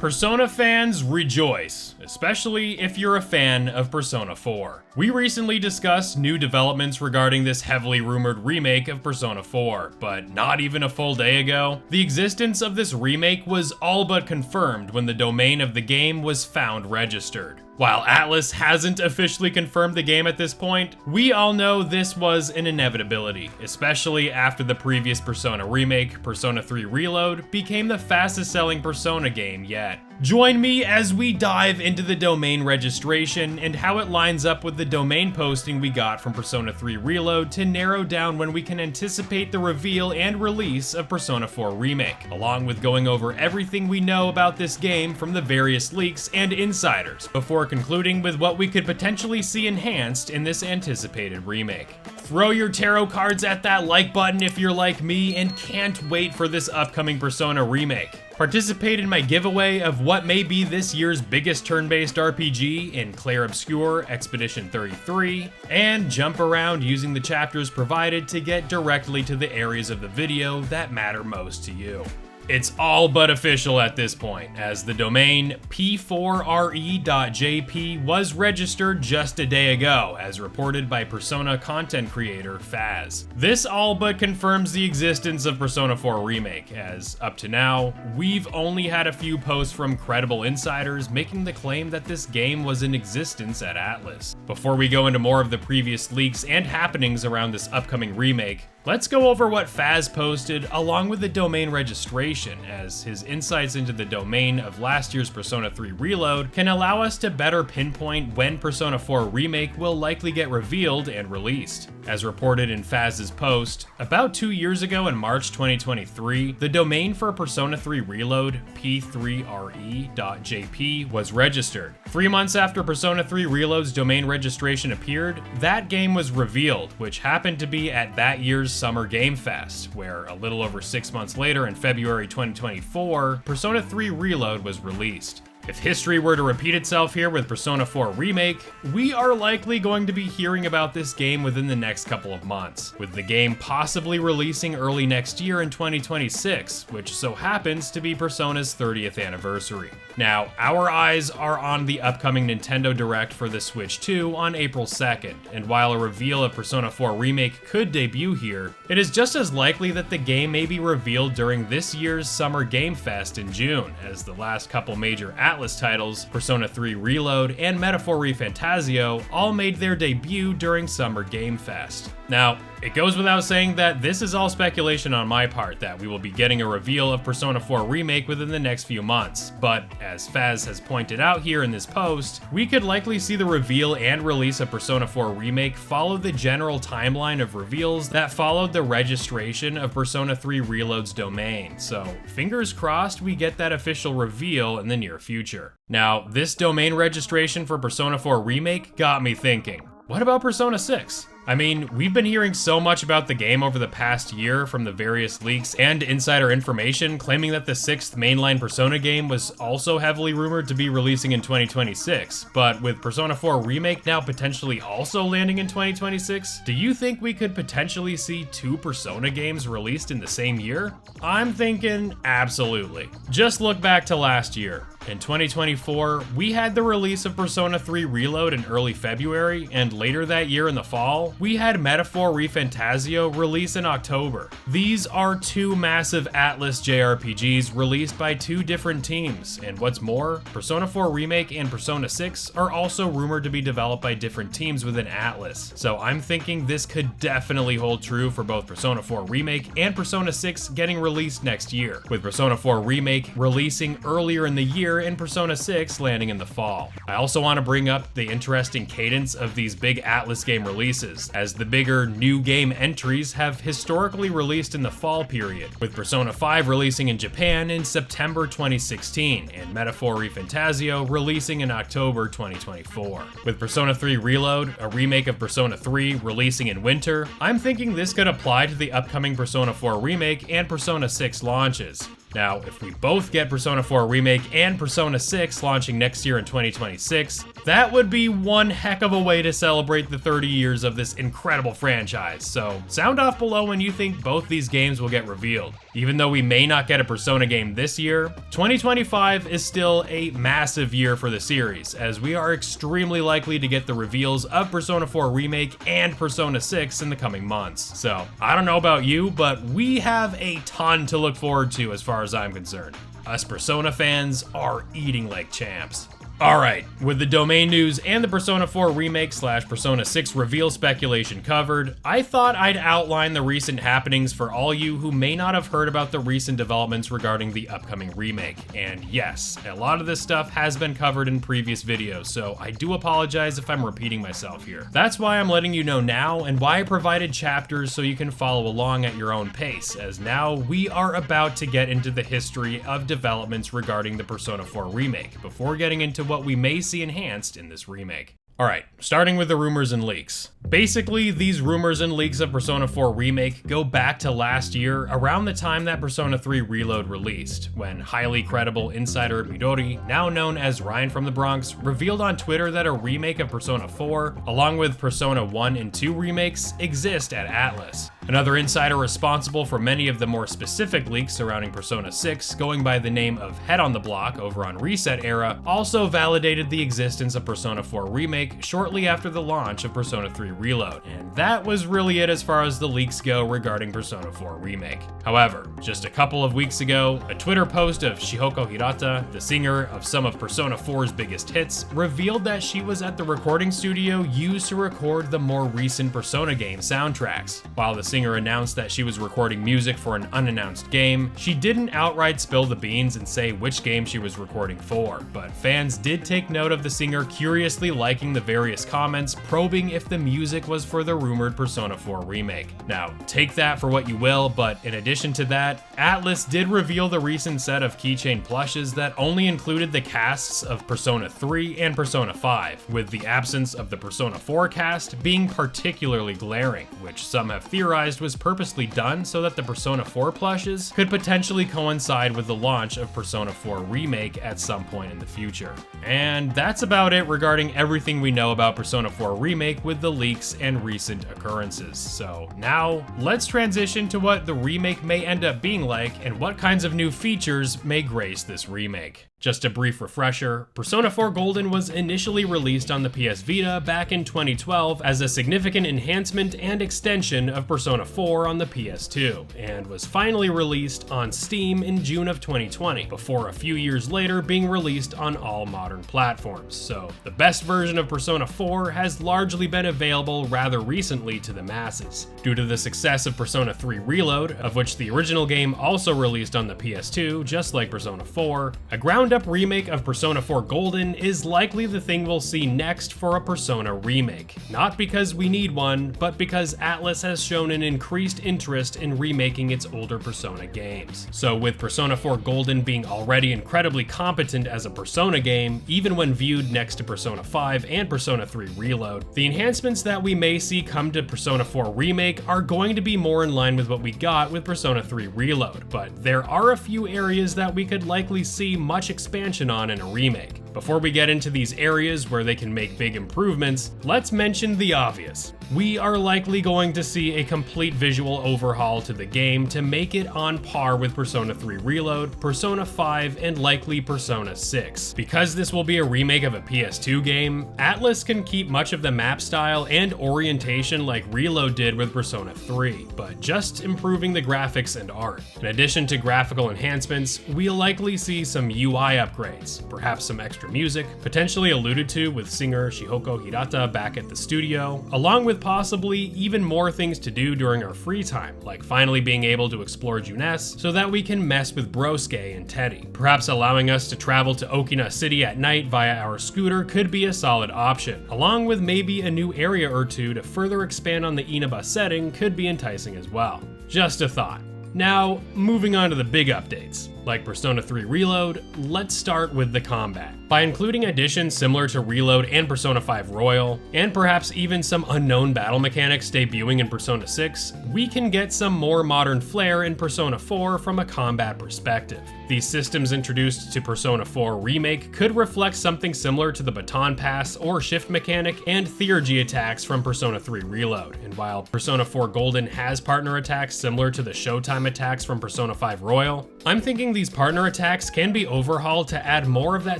Persona fans rejoice, especially if you're a fan of Persona 4. We recently discussed new developments regarding this heavily rumored remake of Persona 4, but not even a full day ago, the existence of this remake was all but confirmed when the domain of the game was found registered. While Atlus hasn't officially confirmed the game at this point, we all know this was an inevitability, especially after the previous Persona remake, Persona 3 Reload, became the fastest selling Persona game yet. Join me as we dive into the domain registration and how it lines up with the domain posting we got from Persona 3 Reload to narrow down when we can anticipate the reveal and release of Persona 4 Remake, along with going over everything we know about this game from the various leaks and insiders, before concluding with what we could potentially see enhanced in this anticipated remake. Throw your tarot cards at that like button if you're like me and can't wait for this upcoming Persona remake. Participate in my giveaway of what may be this year's biggest turn-based RPG in Clair Obscur Expedition 33, and jump around using the chapters provided to get directly to the areas of the video that matter most to you. It's all but official at this point, as the domain P4RE.jp was registered just a day ago, as reported by Persona content creator Faz. This all but confirms the existence of Persona 4 Remake, as up to now, we've only had a few posts from credible insiders making the claim that this game was in existence at Atlus. Before we go into more of the previous leaks and happenings around this upcoming remake, let's go over what Faz posted along with the domain registration, as his insights into the domain of last year's Persona 3 Reload can allow us to better pinpoint when Persona 4 Remake will likely get revealed and released. As reported in Faz's post, about 2 years ago in March 2023, the domain for Persona 3 Reload, P4RE.jp, was registered. 3 months after Persona 3 Reload's domain registration appeared, that game was revealed, which happened to be at that year's Summer Game Fest, where a little over 6 months later in February 2024, Persona 3 Reload was released. If history were to repeat itself here with Persona 4 Remake, we are likely going to be hearing about this game within the next couple of months, with the game possibly releasing early next year in 2026, which so happens to be Persona's 30th anniversary. Now, our eyes are on the upcoming Nintendo Direct for the Switch 2 on April 2nd, and while a reveal of Persona 4 Remake could debut here, it is just as likely that the game may be revealed during this year's Summer Game Fest in June, as the last couple major Atlus titles, Persona 3 Reload and Metaphor ReFantazio, all made their debut during Summer Game Fest. Now, it goes without saying that this is all speculation on my part that we will be getting a reveal of Persona 4 Remake within the next few months, but as Faz has pointed out here in this post, we could likely see the reveal and release of Persona 4 Remake follow the general timeline of reveals that followed the registration of Persona 3 Reload's domain, so fingers crossed we get that official reveal in the near future. Now, this domain registration for Persona 4 Remake got me thinking, what about Persona 6? I mean, we've been hearing so much about the game over the past year from the various leaks and insider information claiming that the 6th mainline Persona game was also heavily rumored to be releasing in 2026, but with Persona 4 Remake now potentially also landing in 2026, do you think we could potentially see 2 Persona games released in the same year? I'm thinking absolutely. Just look back to last year. In 2024, we had the release of Persona 3 Reload in early February, and later that year in the fall, we had Metaphor ReFantazio release in October. These are 2 massive Atlus JRPGs released by 2 different teams, and what's more, Persona 4 Remake and Persona 6 are also rumored to be developed by different teams within Atlus, so I'm thinking this could definitely hold true for both Persona 4 Remake and Persona 6 getting released next year, with Persona 4 Remake releasing earlier in the year and Persona 6 landing in the fall. I also want to bring up the interesting cadence of these big Atlus game releases, as the bigger new game entries have historically released in the fall period, with Persona 5 releasing in Japan in September 2016, and Metaphor ReFantazio releasing in October 2024. With Persona 3 Reload, a remake of Persona 3, releasing in winter, I'm thinking this could apply to the upcoming Persona 4 Remake and Persona 6 launches. Now, if we both get Persona 4 Remake and Persona 6 launching next year in 2026, That would be one heck of a way to celebrate the 30 years of this incredible franchise, so sound off below when you think both these games will get revealed. Even though we may not get a Persona game this year, 2025 is still a massive year for the series, as we are extremely likely to get the reveals of Persona 4 Remake and Persona 6 in the coming months. So, I don't know about you, but we have a ton to look forward to as far as I'm concerned. Us Persona fans are eating like champs. Alright, with the domain news and the Persona 4 Remake / Persona 6 reveal speculation covered, I thought I'd outline the recent happenings for all you who may not have heard about the recent developments regarding the upcoming remake. And yes, a lot of this stuff has been covered in previous videos, so I do apologize if I'm repeating myself here. That's why I'm letting you know now, and why I provided chapters so you can follow along at your own pace, as now we are about to get into the history of developments regarding the Persona 4 Remake, before getting into what we may see enhanced in this remake. Alright, starting with the rumors and leaks. Basically, these rumors and leaks of Persona 4 Remake go back to last year, around the time that Persona 3 Reload released, when highly credible insider Midori, now known as Ryan from the Bronx, revealed on Twitter that a remake of Persona 4, along with Persona 1 and 2 remakes, exist at Atlus. Another insider responsible for many of the more specific leaks surrounding Persona 6, going by the name of Head on the Block over on Reset Era, also validated the existence of Persona 4 Remake shortly after the launch of Persona 3 Reload, and that was really it as far as the leaks go regarding Persona 4 Remake. However, just a couple of weeks ago, a Twitter post of Shihoko Hirata, the singer of some of Persona 4's biggest hits, revealed that she was at the recording studio used to record the more recent Persona game soundtracks. While the singer announced that she was recording music for an unannounced game, she didn't outright spill the beans and say which game she was recording for, but fans did take note of the singer curiously liking the various comments, probing if the music was for the rumored Persona 4 remake. Now, take that for what you will, but in addition to that, Atlus did reveal the recent set of keychain plushes that only included the casts of Persona 3 and Persona 5, with the absence of the Persona 4 cast being particularly glaring, which some have theorized was purposely done so that the Persona 4 plushes could potentially coincide with the launch of Persona 4 Remake at some point in the future. And that's about it regarding everything we know about Persona 4 Remake with the leaks and recent occurrences. So now, let's transition to what the remake may end up being like and what kinds of new features may grace this remake. Just a brief refresher, Persona 4 Golden was initially released on the PS Vita back in 2012 as a significant enhancement and extension of Persona 4 on the PS2, and was finally released on Steam in June of 2020, before a few years later being released on all modern platforms. So the best version of Persona 4 has largely been available rather recently to the masses. Due to the success of Persona 3 Reload, of which the original game also released on the PS2, just like Persona 4, a ground-up remake of Persona 4 Golden is likely the thing we'll see next for a Persona remake. Not because we need one, but because Atlus has shown an increased interest in remaking its older Persona games. So with Persona 4 Golden being already incredibly competent as a Persona game, even when viewed next to Persona 5 and Persona 3 Reload, the enhancements that we may see come to Persona 4 Remake are going to be more in line with what we got with Persona 3 Reload, but there are a few areas that we could likely see much expansion on in a remake. Before we get into these areas where they can make big improvements, let's mention the obvious. We are likely going to see a complete visual overhaul to the game to make it on par with Persona 3 Reload, Persona 5, and likely Persona 6. Because this will be a remake of a PS2 game, Atlus can keep much of the map style and orientation like Reload did with Persona 3, but just improving the graphics and art. In addition to graphical enhancements, we'll likely see some UI upgrades, perhaps some extra music, potentially alluded to with singer Shihoko Hirata back at the studio, along with possibly even more things to do during our free time, like finally being able to explore Junes so that we can mess with Brosuke and Teddy. Perhaps allowing us to travel to Okina City at night via our scooter could be a solid option, along with maybe a new area or two to further expand on the Inaba setting could be enticing as well. Just a thought. Now, moving on to the big updates. Like Persona 3 Reload, let's start with the combat. By including additions similar to Reload and Persona 5 Royal, and perhaps even some unknown battle mechanics debuting in Persona 6, we can get some more modern flair in Persona 4 from a combat perspective. These systems introduced to Persona 4 Remake could reflect something similar to the baton pass or shift mechanic and theurgy attacks from Persona 3 Reload, and while Persona 4 Golden has partner attacks similar to the Showtime attacks from Persona 5 Royal, I'm thinking these partner attacks can be overhauled to add more of that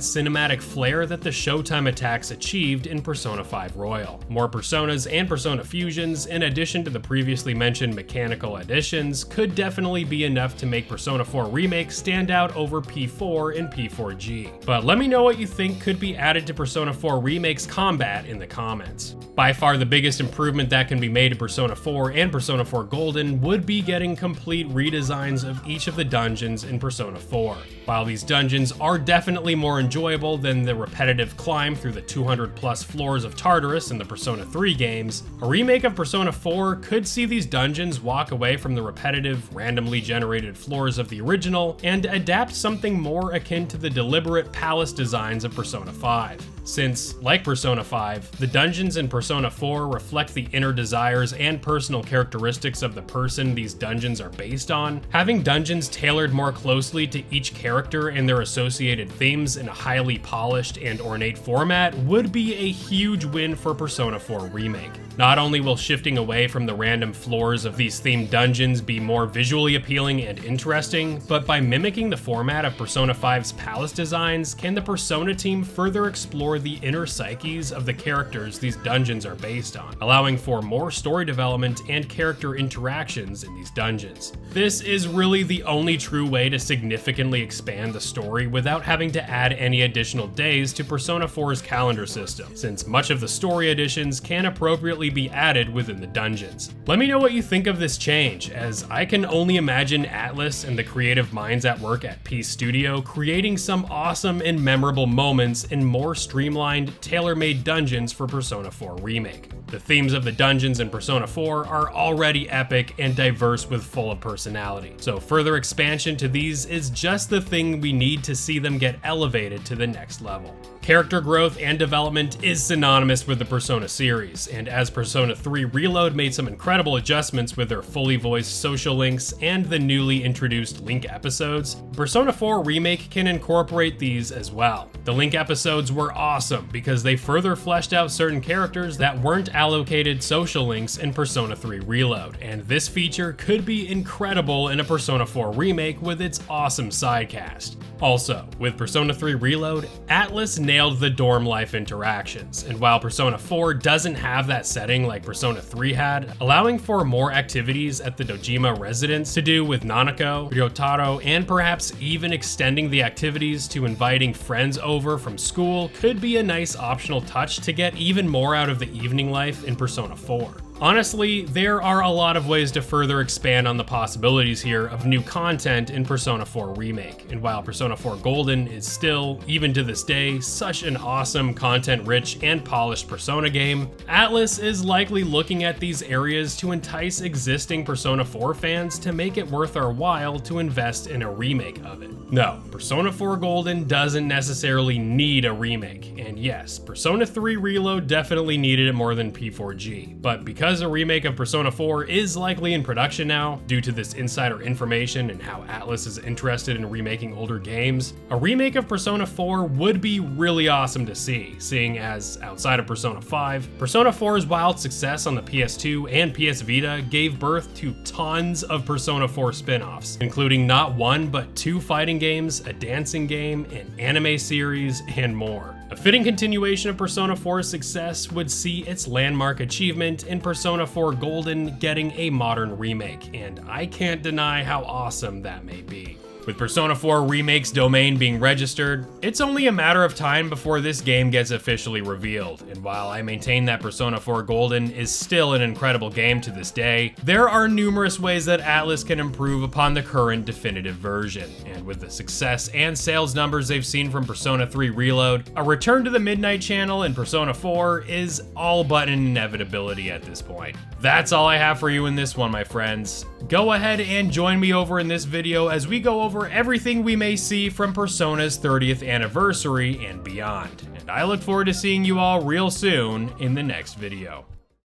cinematic flair that the Showtime attacks achieved in Persona 5 Royal. More Personas and Persona fusions, in addition to the previously mentioned mechanical additions, could definitely be enough to make Persona 4 Remake stand out over P4 and P4G. But let me know what you think could be added to Persona 4 Remake's combat in the comments. By far the biggest improvement that can be made to Persona 4 and Persona 4 Golden would be getting complete redesigns of each of the dungeons in Persona 4. While these dungeons are definitely more enjoyable than the repetitive climb through the 200 plus floors of Tartarus in the Persona 3 games, a remake of Persona 4 could see these dungeons walk away from the repetitive, randomly generated floors of the original and adapt something more akin to the deliberate palace designs of Persona 5. Since, like Persona 5, the dungeons in Persona 4 reflect the inner desires and personal characteristics of the person these dungeons are based on, having dungeons tailored more closely to each character and their associated themes in a highly polished and ornate format would be a huge win for Persona 4 Remake. Not only will shifting away from the random floors of these themed dungeons be more visually appealing and interesting, but by mimicking the format of Persona 5's palace designs, can the Persona team further explore the inner psyches of the characters these dungeons are based on, allowing for more story development and character interactions in these dungeons. This is really the only true way to significantly expand the story without having to add any additional days to Persona 4's calendar system, since much of the story additions can appropriately be added within the dungeons. Let me know what you think of this change, as I can only imagine Atlus and the creative minds at work at P Studio creating some awesome and memorable moments in more streamlined, tailor-made dungeons for Persona 4 Remake. The themes of the dungeons in Persona 4 are already epic and diverse with full of personality, so further expansion to these is just the thing we need to see them get elevated to the next level. Character growth and development is synonymous with the Persona series, and as Persona 3 Reload made some incredible adjustments with their fully voiced social links and the newly introduced link episodes, Persona 4 Remake can incorporate these as well. The link episodes were awesome because they further fleshed out certain characters that weren't allocated social links in Persona 3 Reload, and this feature could be incredible in a Persona 4 Remake with its awesome sidecast. Also, with Persona 3 Reload, Atlus nailed the dorm life interactions, and while Persona 4 doesn't have that setting like Persona 3 had, allowing for more activities at the Dojima residence to do with Nanako, Ryotaro, and perhaps even extending the activities to inviting friends over from school could be a nice optional touch to get even more out of the evening life in Persona 4. Honestly, there are a lot of ways to further expand on the possibilities here of new content in Persona 4 Remake, and while Persona 4 Golden is still, even to this day, such an awesome, content-rich, and polished Persona game, Atlus is likely looking at these areas to entice existing Persona 4 fans to make it worth our while to invest in a remake of it. No, Persona 4 Golden doesn't necessarily need a remake, and yes, Persona 3 Reload definitely needed it more than P4G, but because a remake of Persona 4 is likely in production now, due to this insider information and how Atlus is interested in remaking older games, a remake of Persona 4 would be really awesome to see, seeing as, outside of Persona 5, Persona 4's wild success on the PS2 and PS Vita gave birth to tons of Persona 4 spin-offs, including not one but 2 fighting games, a dancing game, an anime series, and more. A fitting continuation of Persona 4's success would see its landmark achievement in Persona 4 Golden getting a modern remake, and I can't deny how awesome that may be. With Persona 4 Remake's domain being registered, it's only a matter of time before this game gets officially revealed, and while I maintain that Persona 4 Golden is still an incredible game to this day, there are numerous ways that Atlus can improve upon the current definitive version, and with the success and sales numbers they've seen from Persona 3 Reload, a return to the Midnight Channel in Persona 4 is all but an inevitability at this point. That's all I have for you in this one, my friends. Go ahead and join me over in this video as we go over over everything we may see from Persona's 30th anniversary and beyond. And I look forward to seeing you all real soon in the next video.